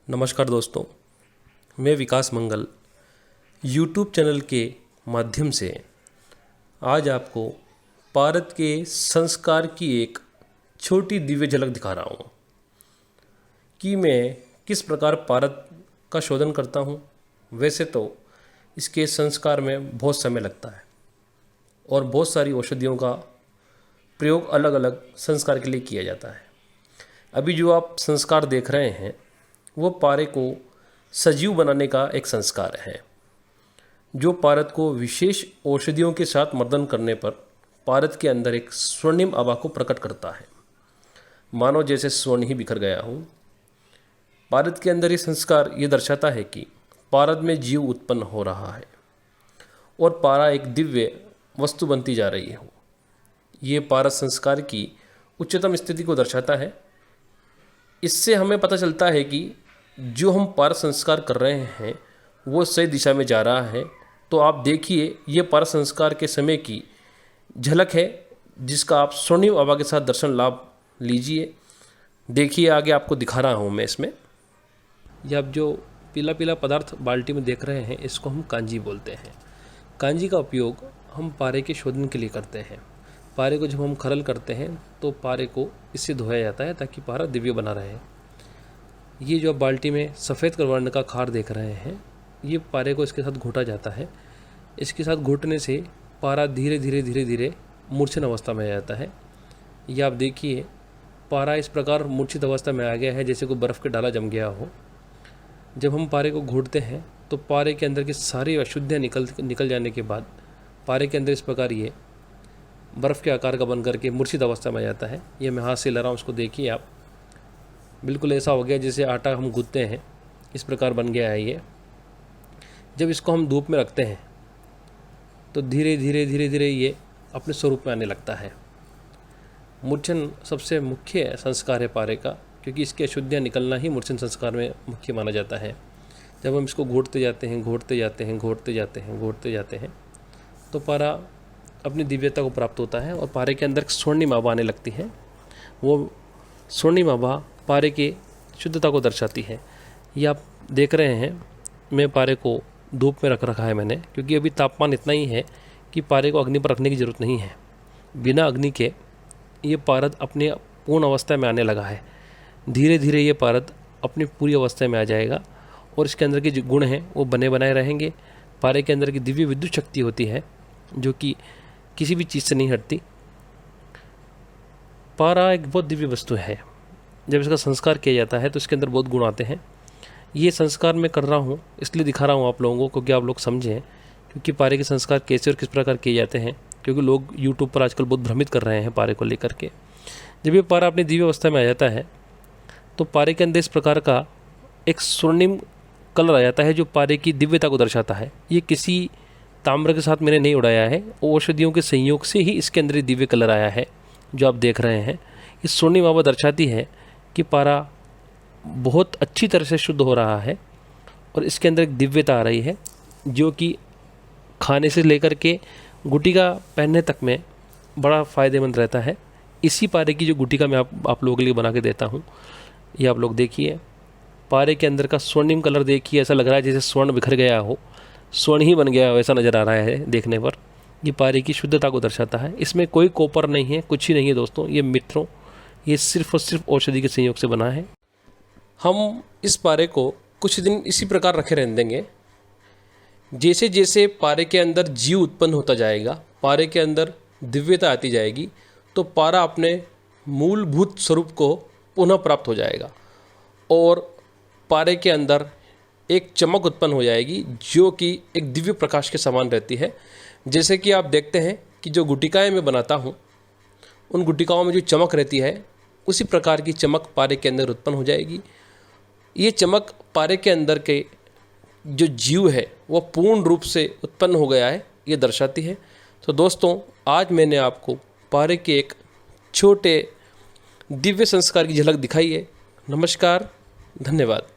नमस्कार दोस्तों, मैं विकास मंगल यूट्यूब चैनल के माध्यम से आज आपको पारद के संस्कार की एक छोटी दिव्य झलक दिखा रहा हूँ कि मैं किस प्रकार पारद का शोधन करता हूँ। वैसे तो इसके संस्कार में बहुत समय लगता है और बहुत सारी औषधियों का प्रयोग अलग अलग संस्कार के लिए किया जाता है। अभी जो आप संस्कार देख रहे हैं वो पारे को सजीव बनाने का एक संस्कार है, जो पारद को विशेष औषधियों के साथ मर्दन करने पर पारद के अंदर एक स्वर्णिम आभा को प्रकट करता है, मानो जैसे स्वर्ण ही बिखर गया हो। पारद के अंदर ये संस्कार ये दर्शाता है कि पारद में जीव उत्पन्न हो रहा है और पारा एक दिव्य वस्तु बनती जा रही हो। ये पारद संस्कार की उच्चतम स्थिति को दर्शाता है। इससे हमें पता चलता है कि जो हम पारद संस्कार कर रहे हैं वो सही दिशा में जा रहा है। तो आप देखिए, ये पारद संस्कार के समय की झलक है, जिसका आप स्वर्णिम आभा के साथ दर्शन लाभ लीजिए। देखिए, आगे आपको दिखा रहा हूँ मैं इसमें। ये आप जो पीला पीला पदार्थ बाल्टी में देख रहे हैं, इसको हम कांजी बोलते हैं। कांजी का उपयोग हम पारे के शोधन के लिए करते हैं। पारे को जब हम खरल करते हैं तो पारे को इससे धोया जाता है ताकि पारा दिव्य बना रहे। ये जो आप बाल्टी में सफ़ेद वर्ण का खार देख रहे हैं, ये पारे को इसके साथ घोटा जाता है। इसके साथ घोटने से पारा धीरे धीरे मूर्छित अवस्था में आ जाता है। ये आप देखिए, पारा इस प्रकार मूर्छित अवस्था में आ गया है जैसे कोई बर्फ़ के डाला जम गया हो। जब हम पारे को घोटते हैं तो पारे के अंदर की सारी अशुद्धियाँ निकल जाने के बाद पारे के अंदर इस प्रकार ये बर्फ़ के आकार का बन करके मूर्छित अवस्था में आ जाता है। ये मैं हाथ से ला रहा हूँ, उसको देखिए आप। बिल्कुल ऐसा हो गया जैसे आटा हम गूंथते हैं, इस प्रकार बन गया है ये। जब इसको हम धूप में रखते हैं तो धीरे धीरे ये अपने स्वरूप में आने लगता है। मूर्छन सबसे मुख्य संस्कार है पारे का, क्योंकि इसकी अशुद्धियाँ निकलना ही मूर्छन संस्कार में मुख्य माना जाता है। जब हम इसको घोटते जाते हैं तो पारा अपनी दिव्यता को प्राप्त होता है और पारे के अंदर स्वर्णिम आभा आने लगती है। वो स्वर्णिम आभा पारे की शुद्धता को दर्शाती है। ये आप देख रहे हैं, मैं पारे को धूप में रखा है मैंने, क्योंकि अभी तापमान इतना ही है कि पारे को अग्नि पर रखने की ज़रूरत नहीं है। बिना अग्नि के ये पारद अपनी पूर्ण अवस्था में आने लगा है। धीरे धीरे ये पारद अपनी पूरी अवस्था में आ जाएगा और इसके अंदर के जो गुण हैं वो बने बनाए रहेंगे। पारे के अंदर की दिव्य विद्युत शक्ति होती है जो कि किसी भी चीज़ से नहीं हटती। पारा एक बहुत दिव्य वस्तु है। जब इसका संस्कार किया जाता है तो इसके अंदर बहुत गुण आते हैं। ये संस्कार मैं कर रहा हूँ इसलिए दिखा रहा हूँ आप लोगों को, क्योंकि आप लोग समझें, क्योंकि पारे के संस्कार कैसे और किस प्रकार किए जाते हैं। क्योंकि लोग यूट्यूब पर आजकल बहुत भ्रमित कर रहे हैं पारे को लेकर के। जब ये पारा अपनी दिव्य अवस्था में आ जाता है तो पारे के अंदर इस प्रकार का एक स्वर्णिम कलर आ जाता है जो पारे की दिव्यता को दर्शाता है। ये किसी ताम्र के साथ मैंने नहीं उड़ाया है, औषधियों के संयोग से ही इसके अंदर दिव्य कलर आया है जो आप देख रहे हैं। इस स्वर्णिम आभा दर्शाती है कि पारा बहुत अच्छी तरह से शुद्ध हो रहा है और इसके अंदर एक दिव्यता आ रही है जो कि खाने से लेकर के गुटिका पहनने तक में बड़ा फ़ायदेमंद रहता है। इसी पारे की जो गुटिका मैं आप लोगों के लिए बना के देता हूँ, ये आप लोग देखिए। पारे के अंदर का स्वर्णिम कलर देखिए, ऐसा लग रहा है जैसे स्वर्ण बिखर गया हो, स्वर्ण ही बन गया हो, ऐसा नज़र आ रहा है देखने पर। ये पारे की शुद्धता को दर्शाता है। इसमें कोई कॉपर नहीं है, कुछ ही नहीं है दोस्तों। ये मित्रों, ये सिर्फ और सिर्फ औषधि के संयोग से बना है। हम इस पारे को कुछ दिन इसी प्रकार रखे रहने देंगे। जैसे जैसे पारे के अंदर जीव उत्पन्न होता जाएगा, पारे के अंदर दिव्यता आती जाएगी, तो पारा अपने मूलभूत स्वरूप को पुनः प्राप्त हो जाएगा और पारे के अंदर एक चमक उत्पन्न हो जाएगी जो कि एक दिव्य प्रकाश के समान रहती है। जैसे कि आप देखते हैं कि जो गुटिकाएं मैं बनाता हूँ, उन गुटिकाओं में जो चमक रहती है, उसी प्रकार की चमक पारे के अंदर उत्पन्न हो जाएगी। ये चमक पारे के अंदर के जो जीव है वो पूर्ण रूप से उत्पन्न हो गया है, ये दर्शाती है। तो दोस्तों, आज मैंने आपको पारे के एक छोटे दिव्य संस्कार की झलक दिखाई है। नमस्कार, धन्यवाद।